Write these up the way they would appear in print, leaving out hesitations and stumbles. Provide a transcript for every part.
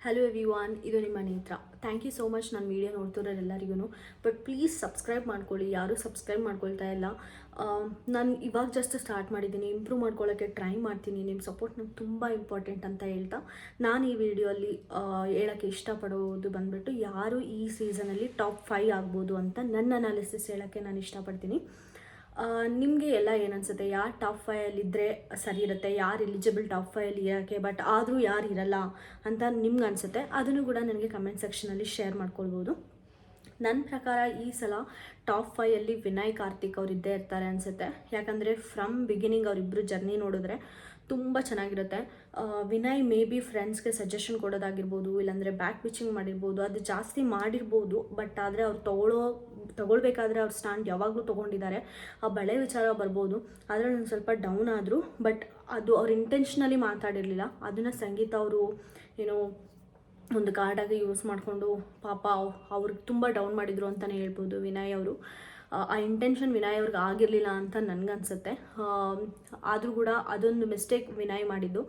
Hello everyone, ಇದು ನಿಮ್ಮ ನೇತ್ರ. ಥ್ಯಾಂಕ್ ಯು ಸೋ ಮಚ್ ನನ್ನ ವೀಡಿಯೋ ನೋಡ್ತಿರೋರೆಲ್ಲರಿಗೂ. ಬಟ್ ಪ್ಲೀಸ್ ಸಬ್ಸ್ಕ್ರೈಬ್ ಮಾಡ್ಕೊಳ್ಳಿ, ಯಾರೂ ಸಬ್ಸ್ಕ್ರೈಬ್ ಮಾಡ್ಕೊಳ್ತಾ ಇಲ್ಲ. ನಾನು ಇವಾಗ ಜಸ್ಟ್ ಸ್ಟಾರ್ಟ್ ಮಾಡಿದ್ದೀನಿ, ಇಂಪ್ರೂವ್ ಮಾಡ್ಕೊಳ್ಳೋಕ್ಕೆ ಟ್ರೈ ಮಾಡ್ತೀನಿ. ನಿಮ್ಮ ಸಪೋರ್ಟ್ ನಂಗೆ ತುಂಬ ಇಂಪಾರ್ಟೆಂಟ್ ಅಂತ ಹೇಳ್ತಾ ನಾನು ಈ ವಿಡಿಯೋಲ್ಲಿ ಹೇಳೋಕ್ಕೆ ಇಷ್ಟಪಡೋದು ಬಂದುಬಿಟ್ಟು ಯಾರು ಈ ಸೀಸನಲ್ಲಿ ಟಾಪ್ 5 ಆಗ್ಬೋದು ಅಂತ ನನ್ನ ಅನಾಲಿಸಿಸ್ ಹೇಳೋಕ್ಕೆ ನಾನು ಇಷ್ಟಪಡ್ತೀನಿ. ನಿಮಗೆ ಎಲ್ಲ ಏನನ್ಸುತ್ತೆ, ಯಾರು ಟಾಪ್ 5ಅಲ್ಲಿದ್ದರೆ ಸರಿ ಇರುತ್ತೆ, ಯಾರು ಎಲಿಜಿಬಲ್ ಟಾಪ್ 5ಅಲ್ಲಿ ಇರೋಕ್ಕೆ, ಬಟ್ ಆದರೂ ಯಾರು ಇರಲ್ಲ ಅಂತ ನಿಮ್ಗೆ ಅನಿಸುತ್ತೆ, ಅದನ್ನು ಕೂಡ ನನಗೆ ಕಮೆಂಟ್ ಸೆಕ್ಷನಲ್ಲಿ ಶೇರ್ ಮಾಡ್ಕೊಳ್ಬೋದು. ನನ್ನ ಪ್ರಕಾರ ಈ ಸಲ ಟಾಪ್ 5ಅಲ್ಲಿ ವಿನಯ್ ಕಾರ್ತಿಕ್ ಅವ್ರು ಇದ್ದೇ ಇರ್ತಾರೆ ಅನಿಸುತ್ತೆ. ಯಾಕಂದರೆ ಫ್ರಮ್ ಬಿಗಿನಿಂಗ್ ಅವರಿಬ್ಬರು ಜರ್ನಿ ನೋಡಿದ್ರೆ ತುಂಬ ಚೆನ್ನಾಗಿರುತ್ತೆ. ವಿನಯ್ ಮೇ ಬಿ ಫ್ರೆಂಡ್ಸ್ಗೆ ಸಜೆಷನ್ ಕೊಡೋದಾಗಿರ್ಬೋದು, ಇಲ್ಲಾಂದರೆ ಬ್ಯಾಕ್ ಪಿಚಿಂಗ್ ಮಾಡಿರ್ಬೋದು, ಅದು ಜಾಸ್ತಿ ಮಾಡಿರ್ಬೋದು. ಬಟ್ ಆದರೆ ಅವ್ರು ತಗೊಳ್ಬೇಕಾದ್ರೆ ಅವ್ರ ಸ್ಟ್ಯಾಂಡ್ ಯಾವಾಗಲೂ ತೊಗೊಂಡಿದ್ದಾರೆ. ಆ ಬಳೆ ವಿಚಾರ ಬರ್ಬೋದು, ಆದರೆ ಒಂದು ಸ್ವಲ್ಪ ಡೌನ್ ಆದರು. ಬಟ್ ಅದು ಅವ್ರು ಇಂಟೆನ್ಷನಲಿ ಮಾತಾಡಿರಲಿಲ್ಲ. ಅದನ್ನು ಸಂಗೀತ ಅವರು ಏನೋ ಒಂದು ಕಾರ್ಡಾಗಿ ಯೂಸ್ ಮಾಡಿಕೊಂಡು ಪಾಪ ಅವ್ರಿಗೆ ತುಂಬ ಡೌನ್ ಮಾಡಿದರು ಅಂತಲೇ ಹೇಳ್ಬೋದು ವಿನಯ್ ಅವರು. ಆ ಇಂಟೆನ್ಷನ್ ವಿನಯ್ ಅವ್ರಿಗೆ ಆಗಿರಲಿಲ್ಲ ಅಂತ ನನಗನ್ಸುತ್ತೆ. ಆದರೂ ಕೂಡ ಅದೊಂದು ಮಿಸ್ಟೇಕ್ ವಿನಯ್ ಮಾಡಿದ್ದು.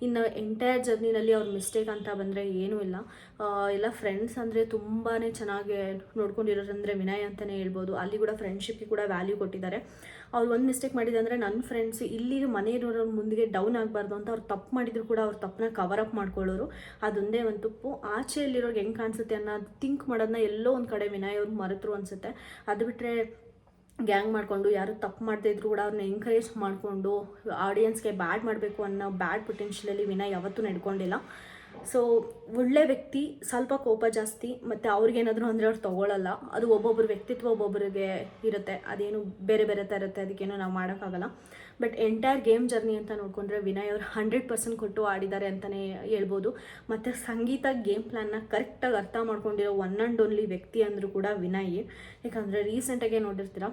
ಇನ್ನು ಎಂಟೈರ್ ಜರ್ನಿನಲ್ಲಿ ಅವ್ರ ಮಿಸ್ಟೇಕ್ ಅಂತ ಬಂದರೆ ಏನೂ ಇಲ್ಲ. ಎಲ್ಲ ಫ್ರೆಂಡ್ಸ್ ಅಂದರೆ ತುಂಬಾ ಚೆನ್ನಾಗಿ ನೋಡ್ಕೊಂಡಿರೋರಂದರೆ ವಿನಯ್ ಅಂತಲೇ ಹೇಳ್ಬೋದು. ಅಲ್ಲಿ ಕೂಡ ಫ್ರೆಂಡ್ಶಿಪ್ಗೆ ಕೂಡ ವ್ಯಾಲ್ಯೂ ಕೊಟ್ಟಿದ್ದಾರೆ. ಅವ್ರು ಒಂದು ಮಿಸ್ಟೇಕ್ ಮಾಡಿದಂದರೆ ನನ್ನ ಫ್ರೆಂಡ್ಸ್ ಇಲ್ಲಿ ಮನೆಯವ್ರ ಮುಂದೆ ಡೌನ್ ಆಗಬಾರ್ದು ಅಂತ ಅವ್ರು ತಪ್ಪು ಮಾಡಿದ್ರು ಕೂಡ ಅವ್ರ ತಪ್ಪನ್ನ ಕವರಪ್ ಮಾಡ್ಕೊಳ್ಳೋರು. ಅದೊಂದೇ ಒಂದು ತಪ್ಪು. ಆಚೆಯಲ್ಲಿರೋರ್ಗೆ ಹೆಂಗೆ ಕಾಣಿಸುತ್ತೆ ಅನ್ನೋದು ಥಿಂಕ್ ಮಾಡೋದನ್ನ ಎಲ್ಲೋ ಒಂದು ಕಡೆ ವಿನಯ್ ಅವ್ರು ಮರೆತರು ಅನಿಸುತ್ತೆ. ಅದು ಬಿಟ್ಟರೆ ಗ್ಯಾಂಗ್ ಮಾಡಿಕೊಂಡು ಯಾರು ತಪ್ಪು ಮಾಡದೇ ಇದ್ರು ಕೂಡ ಅವ್ರನ್ನ ಎಂಕರೇಜ್ ಮಾಡಿಕೊಂಡು ಆಡಿಯನ್ಸ್ಗೆ ಬ್ಯಾಡ್ ಮಾಡಬೇಕು ಅನ್ನೋ ಬ್ಯಾಡ್ ಪೊಟೆನ್ಷಿಯಲಲ್ಲಿ ವಿನಯ್ ಯಾವತ್ತೂ ನಡ್ಕೊಂಡಿಲ್ಲ. ಸೊ ಒಳ್ಳೆ ವ್ಯಕ್ತಿ, ಸ್ವಲ್ಪ ಕೋಪ ಜಾಸ್ತಿ, ಮತ್ತು ಅವ್ರಿಗೇನಾದರೂ ಅಂದರೆ ಅವ್ರು ತೊಗೊಳ್ಳಲ್ಲ. ಅದು ಒಬ್ಬೊಬ್ಬರ ವ್ಯಕ್ತಿತ್ವ ಒಬ್ಬೊಬ್ಬರಿಗೆ ಇರುತ್ತೆ, ಅದೇನು ಬೇರೆ ಬೇರೆ ಥರ ಇರುತ್ತೆ, ಅದಕ್ಕೇನು ನಾವು ಮಾಡೋಕ್ಕಾಗಲ್ಲ. ಬಟ್ ಎಂಟೈರ್ ಗೇಮ್ ಜರ್ನಿ ಅಂತ ನೋಡಿಕೊಂಡ್ರೆ ವಿನಯ್ ಅವರು 100% ಕೊಟ್ಟು ಆಡಿದ್ದಾರೆ ಅಂತಲೇ ಹೇಳ್ಬೋದು. ಮತ್ತು ಸಂಗೀತ ಗೇಮ್ ಪ್ಲ್ಯಾನ್ನ ಕರೆಕ್ಟಾಗಿ ಅರ್ಥ ಮಾಡ್ಕೊಂಡಿರೋ ಒನ್ ಆ್ಯಂಡ್ ಓನ್ಲಿ ವ್ಯಕ್ತಿ ಅಂದರೂ ಕೂಡ ವಿನಯ್. ಯಾಕಂದರೆ ರೀಸೆಂಟಾಗೆ ನೋಡಿರ್ತೀರ,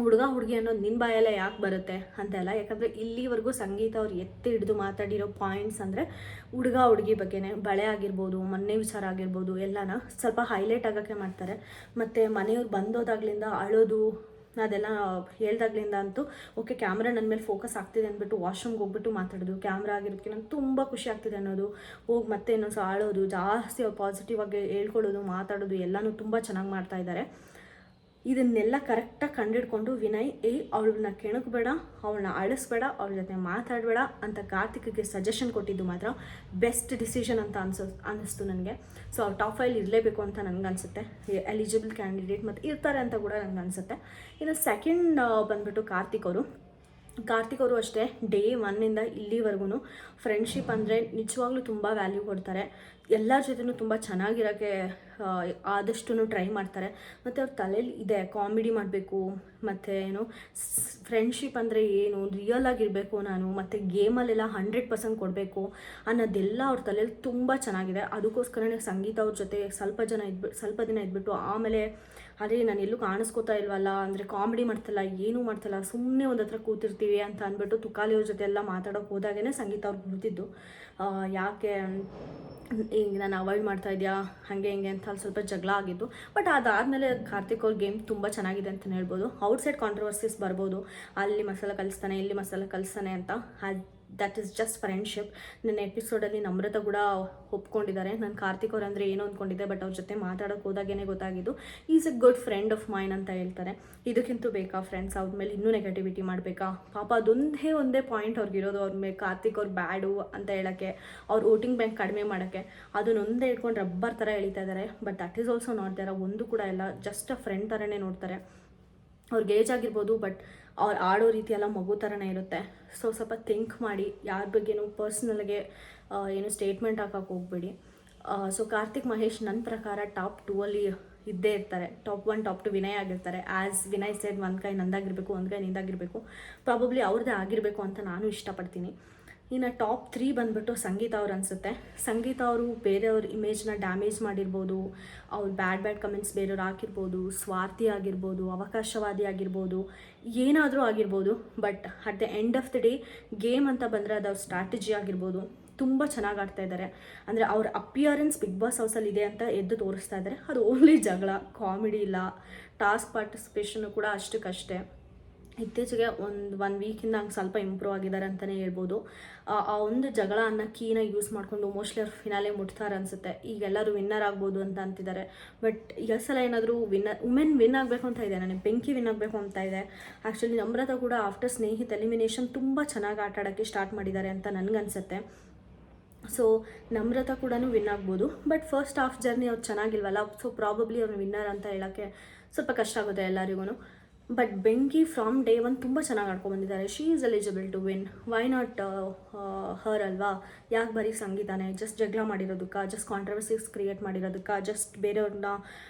ಹುಡುಗ ಹುಡುಗಿ ಅನ್ನೋದು ನಿನ್ನ ಬಾಯಲ್ಲೇ ಯಾಕೆ ಬರುತ್ತೆ ಅಂತೆಲ್ಲ. ಯಾಕಂದರೆ ಇಲ್ಲಿವರೆಗೂ ಸಂಗೀತ ಅವ್ರು ಎತ್ತಿ ಹಿಡಿದು ಮಾತಾಡಿರೋ ಪಾಯಿಂಟ್ಸ್ ಅಂದರೆ ಹುಡುಗ ಹುಡುಗಿ ಬಗ್ಗೆನೇ. ಬಳೆ ಆಗಿರ್ಬೋದು, ಮೊನ್ನೆ ವಿಚಾರ ಆಗಿರ್ಬೋದು, ಎಲ್ಲನ ಸ್ವಲ್ಪ ಹೈಲೈಟ್ ಆಗೋಕ್ಕೆ ಮಾಡ್ತಾರೆ. ಮತ್ತು ಮನೆಯವ್ರು ಬಂದೋದಾಗ್ಲಿಂದ ಅಳೋದು ಅದೆಲ್ಲ ಹೇಳ್ದಾಗ್ಲಿಂದ ಅಂತೂ ಓಕೆ ಕ್ಯಾಮ್ರಾ ನನ್ನ ಮೇಲೆ ಫೋಕಸ್ ಆಗ್ತಿದೆ ಅಂದ್ಬಿಟ್ಟು ವಾಶ್ರೂಮ್ಗೆ ಹೋಗ್ಬಿಟ್ಟು ಮಾತಾಡೋದು, ಕ್ಯಾಮ್ರಾ ಆಗಿರೋದಕ್ಕೆ ನಂಗೆ ತುಂಬ ಖುಷಿ ಆಗ್ತಿದೆ ಅನ್ನೋದು, ಹೋಗಿ ಮತ್ತೆ ಇನ್ನೊಂದು ಅಳೋದು, ಜಾಸ್ತಿ ಅವ್ರು ಪಾಸಿಟಿವ್ ಆಗಿ ಹೇಳ್ಕೊಳ್ಳೋದು, ಮಾತಾಡೋದು ಎಲ್ಲನೂ ತುಂಬ ಚೆನ್ನಾಗಿ ಮಾಡ್ತಾ ಇದ್ದಾರೆ. ಇದನ್ನೆಲ್ಲ ಕರೆಕ್ಟಾಗಿ ಕಂಡಿಡ್ಕೊಂಡು ವಿನಯ್ ಅವಳನ್ನ ಕೆಣಕಬೇಡ, ಅವಳನ್ನ ಅಳಿಸ್ಬೇಡ, ಅವಳ ಜೊತೆ ಮಾತಾಡಬೇಡ ಅಂತ ಕಾರ್ತಿಕ್ಗೆ ಸಜೆಷನ್ ಕೊಟ್ಟಿದ್ದು ಮಾತ್ರ ಬೆಸ್ಟ್ ಡಿಸಿಷನ್ ಅಂತ ಅನ್ನಿಸ್ತು ನನಗೆ. ಸೊ ಅವ್ರು ಟಾಪ್ 5 ಇರಲೇಬೇಕು ಅಂತ ನನಗನ್ಸುತ್ತೆ. ಎಲಿಜಿಬಲ್ ಕ್ಯಾಂಡಿಡೇಟ್ ಮತ್ತು ಇರ್ತಾರೆ ಅಂತ ಕೂಡ ನನಗನ್ಸುತ್ತೆ. ಇನ್ನು ಸೆಕೆಂಡ್ ಬಂದುಬಿಟ್ಟು ಕಾರ್ತಿಕ್ ಅವರು ಅಷ್ಟೇ. ಡೇ 1ಇಂದ ಇಲ್ಲಿವರೆಗೂ ಫ್ರೆಂಡ್ಶಿಪ್ ಅಂದರೆ ನಿಜವಾಗ್ಲೂ ತುಂಬ ವ್ಯಾಲ್ಯೂ ಕೊಡ್ತಾರೆ. ಎಲ್ಲರ ಜೊತೆನೂ ತುಂಬ ಚೆನ್ನಾಗಿರೋಕ್ಕೆ ಆದಷ್ಟು ಟ್ರೈ ಮಾಡ್ತಾರೆ. ಮತ್ತು ಅವ್ರ ತಲೆಯಲ್ಲಿ ಇದೆ ಕಾಮಿಡಿ ಮಾಡಬೇಕು, ಮತ್ತು ಏನು ಫ್ರೆಂಡ್ಶಿಪ್ ಅಂದರೆ ಏನು ರಿಯಲ್ ಆಗಿರಬೇಕು ನಾನು, ಮತ್ತು ಗೇಮಲ್ಲೆಲ್ಲ 100% ಕೊಡಬೇಕು ಅನ್ನೋದೆಲ್ಲ ಅವ್ರ ತಲೆಯಲ್ಲಿ ತುಂಬ ಚೆನ್ನಾಗಿದೆ. ಅದಕ್ಕೋಸ್ಕರನೇ ಸಂಗೀತ ಅವ್ರ ಜೊತೆ ಸ್ವಲ್ಪ ದಿನ ಇದ್ಬಿಟ್ಟು ಆಮೇಲೆ ಅದೇ ನಾನು ಎಲ್ಲೂ ಕಾಣಿಸ್ಕೋತಾ ಇಲ್ವಲ್ಲ, ಅಂದರೆ ಕಾಮಿಡಿ ಮಾಡ್ತಲ್ಲ, ಏನೂ ಮಾಡ್ತಲ್ಲ, ಸುಮ್ಮನೆ ಒಂದು ಹತ್ರ ಕೂತಿರ್ತೀವಿ ಅಂತ ಅಂದ್ಬಿಟ್ಟು ತುಕಾಲಿ ಅವ್ರ ಜೊತೆ ಎಲ್ಲ ಮಾತಾಡೋಕೆ ಹೋದಾಗೇ ಸಂಗೀತ ಅವ್ರಿಗೆ ಗೊತ್ತಿದ್ದು ಯಾಕೆ ಈಗ ನಾನು ಅವಾಯ್ಡ್ ಮಾಡ್ತಾ ಇದೆಯಾ ಹಾಗೆ ಹಿಂಗೆ ಅಂತ ಅಲ್ಲಿ ಸ್ವಲ್ಪ ಜಗಳ ಆಗಿದ್ದು. ಬಟ್ ಅದಾದಮೇಲೆ ಕಾರ್ತಿಕ್ ಅವ್ರ ಗೇಮ್ ತುಂಬ ಚೆನ್ನಾಗಿದೆ ಅಂತಲೇ ಹೇಳ್ಬೋದು. ಔಟ್ಸೈಡ್ ಕಾಂಟ್ರವರ್ಸೀಸ್ ಬರ್ಬೋದು, ಅಲ್ಲಿ ಮಸಾಲ ಕಲಿಸ್ತಾನೆ, ಇಲ್ಲಿ ಮಸಾಲ ಕಲಿಸ್ತಾನೆ ಅಂತ. That is just friendship. ನನ್ನ ಎಪಿಸೋಡಲ್ಲಿ ನಮ್ರತ ಕೂಡ ಒಪ್ಕೊಂಡಿದ್ದಾರೆ. ನಾನು ಕಾರ್ತಿಕ್ ಅವ್ರು ಅಂದರೆ ಏನೋ ಅಂದ್ಕೊಂಡಿದ್ದೆ, ಬಟ್ ಅವ್ರ ಜೊತೆ ಮಾತಾಡೋಕೆ ಹೋದಾಗೇ ಗೊತ್ತಾಗಿದ್ದು is A good friend of main ಅಂತ ಹೇಳ್ತಾರೆ. ಇದಕ್ಕಿಂತೂ ಬೇಕಾ ಫ್ರೆಂಡ್ಸ್ ಅವ್ರ ಮೇಲೆ ಇನ್ನೂ ನೆಗೆಟಿವಿಟಿ ಮಾಡಬೇಕಾ? ಪಾಪ ಒಂದೇ ಪಾಯಿಂಟ್ ಅವ್ರಿಗಿರೋದು, ಅವ್ರ ಮೇಲೆ ಕಾರ್ತಿಕ್ ಅವ್ರು ಬ್ಯಾಡು ಅಂತ ಹೇಳೋಕ್ಕೆ, ಅವ್ರ ವೋಟಿಂಗ್ ಬ್ಯಾಂಕ್ ಕಡಿಮೆ ಮಾಡೋಕ್ಕೆ, ಅದನ್ನೊಂದೇ ಇಟ್ಕೊಂಡು ರಬ್ಬರ್ ಥರ ಎಳಿತಾ ಇದ್ದಾರೆ. But that is also not there. ಒಂದು ಕೂಡ ಇಲ್ಲ, ಜಸ್ಟ್ ಅ ಫ್ರೆಂಡ್ ಥರನೇ ನೋಡ್ತಾರೆ. ಅವ್ರಿಗೆ ಏಜ್ ಆಗಿರ್ಬೋದು, ಬಟ್ ಅವ್ರು ಆಡೋ ರೀತಿ ಎಲ್ಲ ಮಗು ಥರನೇ ಇರುತ್ತೆ. ಸೊ ಸ್ವಲ್ಪ ಥಿಂಕ್ ಮಾಡಿ, ಯಾರ ಬಗ್ಗೆನೂ ಪರ್ಸ್ನಲ್ಗೆ ಏನು ಸ್ಟೇಟ್ಮೆಂಟ್ ಹಾಕೋಕೆ ಹೋಗ್ಬೇಡಿ. ಸೊ ಕಾರ್ತಿಕ್ ಮಹೇಶ್ ನನ್ನ ಪ್ರಕಾರ ಟಾಪ್ 2ಅಲ್ಲಿ ಇದ್ದೇ ಇರ್ತಾರೆ. ಟಾಪ್ 1 ಟಾಪ್ 2 ವಿನಯ್ ಆಗಿರ್ತಾರೆ. ಆ್ಯಸ್ ವಿನಯ್ ಸೈಡ್ ಒಂದು ಕೈ ನಂದಾಗಿರಬೇಕು, ಒಂದು ಕೈ ನಿಂದಾಗಿರಬೇಕು, ಪ್ರಾಬಬ್ಲಿ ಅವ್ರದ್ದೇ ಆಗಿರಬೇಕು ಅಂತ ನಾನು ಇಷ್ಟಪಡ್ತೀನಿ. ಇನ್ನು ಟಾಪ್ 3 ಬಂದುಬಿಟ್ಟು ಸಂಗೀತ ಅವ್ರು ಅನಿಸುತ್ತೆ. ಸಂಗೀತ ಅವರು ಬೇರೆಯವ್ರ ಇಮೇಜ್ನ ಡ್ಯಾಮೇಜ್ ಮಾಡಿರ್ಬೋದು, ಅವ್ರು ಬ್ಯಾಡ್ ಕಮೆಂಟ್ಸ್ ಬೇರೆಯವ್ರು ಹಾಕಿರ್ಬೋದು, ಸ್ವಾರ್ಥಿ ಆಗಿರ್ಬೋದು, ಅವಕಾಶವಾದಿ ಆಗಿರ್ಬೋದು, ಏನಾದರೂ ಆಗಿರ್ಬೋದು. But at the end of the day game ಅಂತ ಬಂದರೆ ಅದು ಅವ್ರ ಸ್ಟ್ರಾಟಜಿ ಆಗಿರ್ಬೋದು, ತುಂಬ ಚೆನ್ನಾಗಿ ಆಡ್ತಾ ಇದ್ದಾರೆ. ಅಂದರೆ ಅವ್ರ ಅಪಿಯರೆನ್ಸ್ ಬಿಗ್ ಬಾಸ್ ಹೌಸಲ್ಲಿ ಇದೆ ಅಂತ ಎದ್ದು ತೋರಿಸ್ತಾ ಇದ್ದಾರೆ. ಅದು ಓನ್ಲಿ ಜಗಳ, ಕಾಮಿಡಿ ಇಲ್ಲ. ಟಾಸ್ಕ್ ಪಾರ್ಟಿಸಿಪೇಷನ್ನು ಕೂಡ ಅಷ್ಟಕ್ಕಷ್ಟೇ. ಇತ್ತೀಚೆಗೆ ಒನ್ ವೀಕಿಂದ ಹಂಗೆ ಸ್ವಲ್ಪ ಇಂಪ್ರೂವ್ ಆಗಿದ್ದಾರೆ ಅಂತಲೇ ಹೇಳ್ಬೋದು. ಆ ಒಂದು ಜಗಳ ಅನ್ನೋ ಕೀನ ಯೂಸ್ ಮಾಡಿಕೊಂಡು ಮೋಸ್ಟ್ಲಿ ಅವ್ರು ಫಿನಾಲೆ ಮುಟ್ತಾರೆ ಅನಿಸುತ್ತೆ. ಈಗ ಎಲ್ಲರೂ ವಿನ್ನರ್ ಆಗ್ಬೋದು ಅಂತ ಅಂತಿದ್ದಾರೆ. ಬಟ್ ಈ ಸಲ ಏನಾದರೂ ವುಮೆನ್ ವಿನ್ ಆಗಬೇಕು ಅಂತ ಇದೆ, ನನಗೆ ಬೆಂಕಿ ವಿನ್ ಆಗಬೇಕು ಅಂತ ಇದೆ. ಆ್ಯಕ್ಚುಲಿ ನಮ್ರತಾ ಕೂಡ ಆಫ್ಟರ್ ಸ್ನೇಹಿತ್ ಎಲಿಮಿನೇಷನ್ ತುಂಬ ಚೆನ್ನಾಗಿ ಆಟ ಆಡೋಕ್ಕೆ ಸ್ಟಾರ್ಟ್ ಮಾಡಿದ್ದಾರೆ ಅಂತ ನನಗನ್ಸುತ್ತೆ. ಸೊ ನಮ್ರತಾ ಕೂಡ ವಿನ್ ಆಗ್ಬೋದು. ಬಟ್ ಫಸ್ಟ್ ಹಾಫ್ ಜರ್ನಿ ಅವ್ರು ಚೆನ್ನಾಗಿಲ್ವಲ್ಲ, ಸೊ ಪ್ರಾಬಬ್ಲಿ ಅವ್ರನ್ನ ವಿನ್ನರ್ ಅಂತ ಹೇಳೋಕ್ಕೆ ಸ್ವಲ್ಪ ಕಷ್ಟ ಆಗುತ್ತೆ ಎಲ್ಲರಿಗೂ. ಬಟ್ ಬೆಂಕಿ ಫ್ರಮ್ ಡೇ ಒನ್ ತುಂಬ ಚೆನ್ನಾಗಿ ಆಡ್ಕೊಂಡ್ಬಂದಿದ್ದಾರೆ. She is eligible to win. Why not her ಅಲ್ವಾ? ಯಾಕೆ ಬರೀ ಸಂಗೀತಾನೆ ಜಸ್ಟ್ ಜಗಳ ಮಾಡಿರೋದಕ್ಕೆ, ಜಸ್ಟ್ ಕಾಂಟ್ರವರ್ಸೀಸ್ ಕ್ರಿಯೇಟ್ ಮಾಡಿರೋದಕ್ಕೆ, ಜಸ್ಟ್ ಬೇರೆಯವ್ರನ್ನ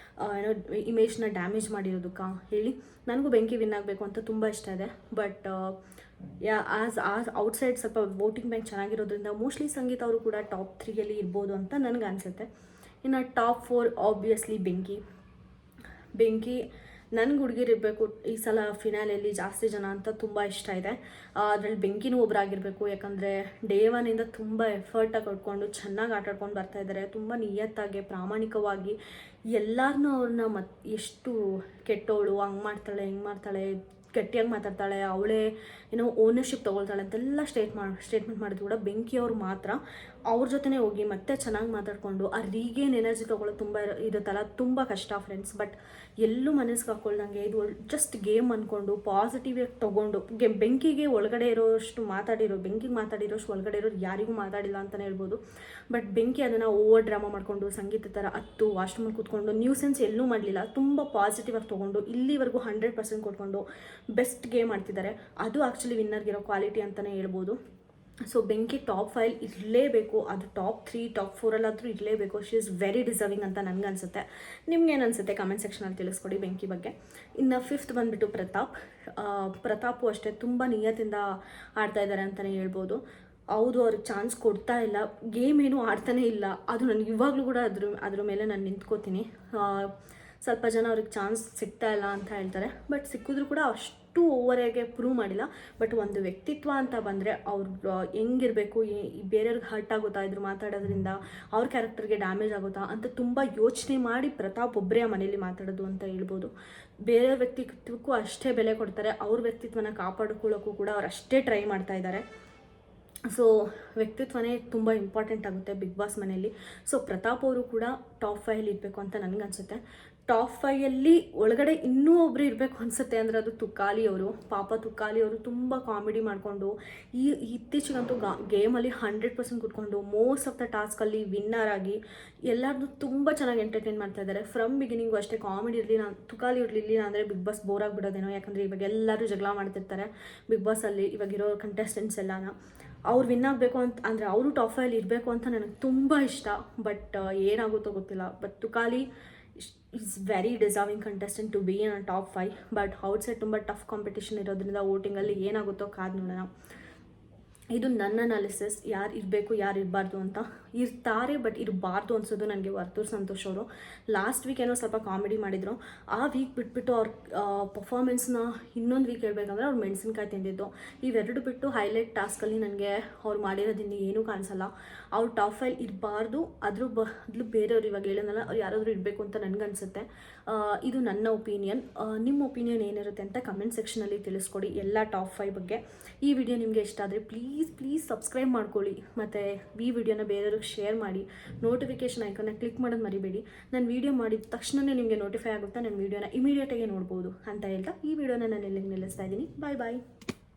ಏನೋ ಇಮೇಜ್ನ ಡ್ಯಾಮೇಜ್ ಮಾಡಿರೋದಕ್ಕೆ ಹೇಳಿ? ನನಗೂ ಬೆಂಕಿ ವಿನ್ ಆಗಬೇಕು ಅಂತ ತುಂಬ ಇಷ್ಟ ಇದೆ. ಬಟ್ ಆಸ್ ಔಟ್ಸೈಡ್ ಸ್ವಲ್ಪ ವೋಟಿಂಗ್ ಬ್ಯಾಂಕ್ ಚೆನ್ನಾಗಿರೋದ್ರಿಂದ ಮೋಸ್ಟ್ಲಿ ಸಂಗೀತ ಅವರು ಕೂಡ ಟಾಪ್ 3ಯಲ್ಲಿ ಇರ್ಬೋದು ಅಂತ ನನಗೆ ಅನಿಸುತ್ತೆ. ಇನ್ನು ಟಾಪ್ 4 ಆಬ್ವಿಯಸ್ಲಿ ಬೆಂಕಿ ನನಗೆ ಹುಡುಗಿರಿರಬೇಕು ಈ ಸಲ ಫಿನಾಲೆಯಲ್ಲಿ ಜಾಸ್ತಿ ಜನ ಅಂತ ತುಂಬ ಇಷ್ಟ ಇದೆ. ಅದರಲ್ಲಿ ಬೆಂಕಿನೂ ಒಬ್ಬರಾಗಿರಬೇಕು. ಯಾಕಂದರೆ ಡೇ ಒನ್ನಿಂದ ತುಂಬ ಎಫರ್ಟಾಗಿ ಕೊಟ್ಕೊಂಡು ಚೆನ್ನಾಗಿ ಆಟಾಡ್ಕೊಂಡು ಬರ್ತಾಯಿದ್ದಾರೆ. ತುಂಬ ನಿಯತ್ತಾಗಿ ಪ್ರಾಮಾಣಿಕವಾಗಿ ಎಲ್ಲರನ್ನೂ ಅವ್ರನ್ನ ಎಷ್ಟು ಕೆಟ್ಟವಳು, ಹಂಗೆ ಮಾಡ್ತಾಳೆ ಹಿಂಗೆ ಮಾಡ್ತಾಳೆ, ಗಟ್ಟಿಯಾಗಿ ಮಾತಾಡ್ತಾಳೆ, ಅವಳೇ ಏನೋ ಓನರ್ಶಿಪ್ ತೊಗೊಳ್ತಾಳೆ ಅಂತೆಲ್ಲ ಸ್ಟೇಟ್ಮೆಂಟ್ ಮಾಡಿದ್ರು ಕೂಡ ಬೆಂಕಿಯವರು ಮಾತ್ರ ಅವ್ರ ಜೊತೆನೇ ಹೋಗಿ ಮತ್ತೆ ಚೆನ್ನಾಗಿ ಮಾತಾಡಿಕೊಂಡು ಆ ರೀಗೇನ್ ಎನರ್ಜಿ ತೊಗೊಳ್ಳೋದು ತುಂಬ ಇರುತ್ತಲ್ಲ, ತುಂಬ ಕಷ್ಟ ಫ್ರೆಂಡ್ಸ್. ಬಟ್ ಎಲ್ಲೂ ಮನಸ್ಸಿಗೆ ಹಾಕ್ಕೊಳ್ದಂಗೆ ಇದು ಜಸ್ಟ್ ಗೇಮ್ ಅಂದ್ಕೊಂಡು ಪಾಸಿಟಿವ್ ಆಗಿ ತೊಗೊಂಡು ಬೆಂಕಿಗೆ ಒಳಗಡೆ ಬೆಂಕಿಗೆ ಮಾತಾಡಿರೋಷ್ಟು ಒಳಗಡೆ ಇರೋರು ಯಾರಿಗೂ ಮಾತಾಡಿಲ್ಲ ಅಂತಲೇ ಹೇಳ್ಬೋದು. ಬಟ್ ಬೆಂಕಿ ಅದನ್ನು ಓವರ್ ಡ್ರಾಮಾ ಮಾಡಿಕೊಂಡು ಸಂಗೀತ ಥರ ವಾಶ್ರೂಮಲ್ಲಿ ಕೂತ್ಕೊಂಡು ನ್ಯೂಸೆನ್ಸ್ ಎಲ್ಲೂ ಮಾಡಲಿಲ್ಲ. ತುಂಬ ಪಾಸಿಟಿವ್ ಆಗಿ ತೊಗೊಂಡು ಇಲ್ಲಿವರೆಗೂ 100% ಕೊಟ್ಕೊಂಡು ಬೆಸ್ಟ್ ಗೇಮ್ ಆಡ್ತಿದ್ದಾರೆ. ಅದು ಆ್ಯಕ್ಚುಲಿ ವಿನ್ನರ್ಗಿರೋ ಕ್ವಾಲಿಟಿ ಅಂತಲೇ ಹೇಳ್ಬೋದು. ಸೊ ಬೆಂಕಿ ಟಾಪ್ 5 ಇರಲೇಬೇಕು. ಅದು ಟಾಪ್ 3 ಟಾಪ್ 4ಅಲ್ಲಾದರೂ ಇರಲೇಬೇಕು. ಶಿ ಈಸ್ ವೆರಿ ಡಿಸರ್ವಿಂಗ್ ಅಂತ ನನಗನ್ಸುತ್ತೆ. ನಿಮ್ಗೇನು ಅನಿಸುತ್ತೆ ಕಮೆಂಟ್ ಸೆಕ್ಷನಲ್ಲಿ ತಿಳಿಸ್ಕೊಡಿ ಬೆಂಕಿ ಬಗ್ಗೆ. ಇನ್ನು 5th ಬಂದುಬಿಟ್ಟು ಪ್ರತಾಪು ಅಷ್ಟೇ ತುಂಬ ನಿಯತ್ತಿಂದ ಆಡ್ತಾ ಇದ್ದಾರೆ ಅಂತಲೇ ಹೇಳ್ಬೋದು. ಹೌದು, ಅವ್ರಿಗೆ ಚಾನ್ಸ್ ಕೊಡ್ತಾ ಇಲ್ಲ, ಗೇಮ್ ಏನೂ ಆಡ್ತಾನೇ ಇಲ್ಲ. ಅದು ನನಗೆ ಇವಾಗಲೂ ಕೂಡ ಅದ್ರ ಮೇಲೆ ನಾನು ನಿಂತ್ಕೋತೀನಿ. ಸ್ವಲ್ಪ ಜನ ಅವ್ರಿಗೆ ಚಾನ್ಸ್ ಸಿಗ್ತಾ ಇಲ್ಲ ಅಂತ ಹೇಳ್ತಾರೆ. ಬಟ್ ಸಿಕ್ಕಿದ್ರು ಕೂಡ ಅಷ್ಟು ಓವರಾಗೆ ಪ್ರೂವ್ ಮಾಡಿಲ್ಲ. ಬಟ್ ಒಂದು ವ್ಯಕ್ತಿತ್ವ ಅಂತ ಬಂದರೆ ಅವ್ರು ಹೆಂಗಿರಬೇಕು, ಬೇರೆಯವ್ರಿಗೆ ಹರ್ಟ್ ಆಗುತ್ತಾ ಇದ್ರು ಮಾತಾಡೋದ್ರಿಂದ, ಅವ್ರ ಕ್ಯಾರೆಕ್ಟರ್ಗೆ ಡ್ಯಾಮೇಜ್ ಆಗುತ್ತಾ ಅಂತ ತುಂಬ ಯೋಚನೆ ಮಾಡಿ ಪ್ರತಾಪ್ ಒಬ್ಬರೇ ಆ ಮನೇಲಿ ಮಾತಾಡೋದು ಅಂತ ಹೇಳ್ಬೋದು. ಬೇರೆಯವ್ರ ವ್ಯಕ್ತಿತ್ವಕ್ಕೂ ಅಷ್ಟೇ ಬೆಲೆ ಕೊಡ್ತಾರೆ, ಅವ್ರ ವ್ಯಕ್ತಿತ್ವನ ಕಾಪಾಡ್ಕೊಳ್ಳೋಕ್ಕೂ ಕೂಡ ಅವ್ರು ಅಷ್ಟೇ ಟ್ರೈ ಮಾಡ್ತಾ ಇದ್ದಾರೆ. ಸೊ ವ್ಯಕ್ತಿತ್ವನೇ ತುಂಬ ಇಂಪಾರ್ಟೆಂಟ್ ಆಗುತ್ತೆ ಬಿಗ್ ಬಾಸ್ ಮನೆಯಲ್ಲಿ. ಸೊ ಪ್ರತಾಪ್ ಅವರು ಕೂಡ ಟಾಪ್ 5ಅಲ್ಲಿ ಇರಬೇಕು ಅಂತ ನನಗನ್ಸುತ್ತೆ. ಟಾಪ್ 5ಅಲ್ಲಿ ಒಳಗಡೆ ಇನ್ನೂ ಒಬ್ಬರು ಇರಬೇಕು ಅನಿಸುತ್ತೆ ಅಂದರೆ ಅದು ತುಕಾಲಿ ಅವರು. ತುಕಾಲಿ ಅವರು ತುಂಬ ಕಾಮಿಡಿ ಮಾಡಿಕೊಂಡು ಇತ್ತೀಚೆಗಂತೂ ಗೇಮಲ್ಲಿ 100% ಕೂತ್ಕೊಂಡು ಮೋಸ್ಟ್ ಆಫ್ ದ ಟಾಸ್ಕಲ್ಲಿ ವಿನ್ನರ್ ಆಗಿ ಎಲ್ಲರನ್ನೂ ತುಂಬ ಚೆನ್ನಾಗಿ ಎಂಟರ್ಟೈನ್ ಮಾಡ್ತಾ ಇದ್ದಾರೆ. ಫ್ರಮ್ ಬಿಗಿನಿಂಗು ಅಷ್ಟೇ ಕಾಮಿಡಿ ಇರಲಿಲ್ಲ, ತುಕಾಲಿ ಇರಲಿಲ್ಲ ಅಂದರೆ ಬಿಗ್ ಬಾಸ್ ಬೋರ್ ಆಗಿಬಿಡೋದೇನೋ. ಯಾಕಂದರೆ ಇವಾಗ ಎಲ್ಲರೂ ಜಗಳ ಮಾಡ್ತಿರ್ತಾರೆ ಬಿಗ್ ಬಾಸಲ್ಲಿ ಇವಾಗಿರೋ ಕಂಟೆಸ್ಟೆಂಟ್ಸ್ ಎಲ್ಲನ. ಅವ್ರು ವಿನ್ ಆಗಬೇಕು ಅಂದರೆ ಅವರು ಟಾಪ್ 5ಅಲ್ಲಿ ಇರಬೇಕು ಅಂತ ನನಗೆ ತುಂಬ ಇಷ್ಟ. ಬಟ್ ಏನಾಗುತ್ತೋ ಗೊತ್ತಿಲ್ಲ. But Tukali is very deserving contestant to be in top 5. But outside ತುಂಬ ಟಫ್ ಕಾಂಪಿಟೇಷನ್ ಇರೋದ್ರಿಂದ ವೋಟಿಂಗಲ್ಲಿ ಏನಾಗುತ್ತೋ ಕಾದು ನೋಡೋಣ. ಇದು ನನ್ನ ಅನಾಲಿಸಿಸ್. ಯಾರು ಇರಬೇಕು ಯಾರು ಇರಬಾರ್ದು ಅಂತ. ಇರ್ತಾರೆ ಬಟ್ ಇರಬಾರ್ದು ಅನ್ಸೋದು ನನಗೆ ವರ್ತೂರ್ ಸಂತೋಷ್ ಅವರು. ಲಾಸ್ಟ್ ವೀಕ್ ಏನೋ ಸ್ವಲ್ಪ ಕಾಮಿಡಿ ಮಾಡಿದರು. ಆ ವೀಕ್ ಬಿಟ್ಬಿಟ್ಟು ಅವ್ರ ಪರ್ಫಾರ್ಮೆನ್ಸ್ನ ಇನ್ನೊಂದು ವೀಕ್ ಹೇಳ್ಬೇಕಂದ್ರೆ ಅವ್ರು ಮೆಣಸಿನ್ಕಾಯಿ ತಿಂದಿದ್ದು. ಇವೆರಡು ಬಿಟ್ಟು ಹೈಲೈಟ್ ಟಾಸ್ಕಲ್ಲಿ ನನಗೆ ಅವ್ರು ಮಾಡಿರೋದಿನ್ನು ಏನೂ ಕಾಣಿಸಲ್ಲ. ಅವ್ರು ಟಾಪ್ 5 ಇರಬಾರ್ದು. ಅದ್ರೂ ಬೇರೆಯವ್ರು ಇವಾಗ ಹೇಳೋನಲ್ಲ, ಅವ್ರು ಯಾರಾದರೂ ಇರಬೇಕು ಅಂತ ನನಗನ್ಸುತ್ತೆ. ಇದು ನನ್ನ ಒಪಿನಿಯನ್. ನಿಮ್ಮ ಒಪಿನಿಯನ್ ಏನಿರುತ್ತೆ ಅಂತ ಕಮೆಂಟ್ ಸೆಕ್ಷನಲ್ಲಿ ತಿಳಿಸ್ಕೊಡಿ ಎಲ್ಲ ಟಾಪ್ 5 ಬಗ್ಗೆ. ಈ ವಿಡಿಯೋ ನಿಮಗೆ ಇಷ್ಟ ಆದರೆ ಪ್ಲೀಸ್ ಸಬ್ಸ್ಕ್ರೈಬ್ ಮಾಡ್ಕೊಳ್ಳಿ. ಮತ್ತು ಈ ವಿಡಿಯೋನ ಬೇರೆಯವ್ರಿಗೆ ಶೇರ್ ಮಾಡಿ. ನೋಟಿಫಿಕೇಷನ್ ಐಕನ್ನ ಕ್ಲಿಕ್ ಮಾಡೋದು ಮರಿಬೇಡಿ. ನಾನು ವೀಡಿಯೋ ಮಾಡಿದ ತಕ್ಷಣವೇ ನಿಮಗೆ ನೋಟಿಫೈ ಆಗುತ್ತಾ, ನನ್ನ ವೀಡಿಯೋನ ಇಮಿಡಿಯೇಟಾಗಿ ನೋಡ್ಬೋದು ಅಂತ ಹೇಳ್ತಾ ಈ ವಿಡಿಯೋನ ನಾನು ಎಲ್ಲಿಗೆ ನಿಲ್ಲಿಸ್ತಾ ಇದ್ದೀನಿ. ಬಾಯ್.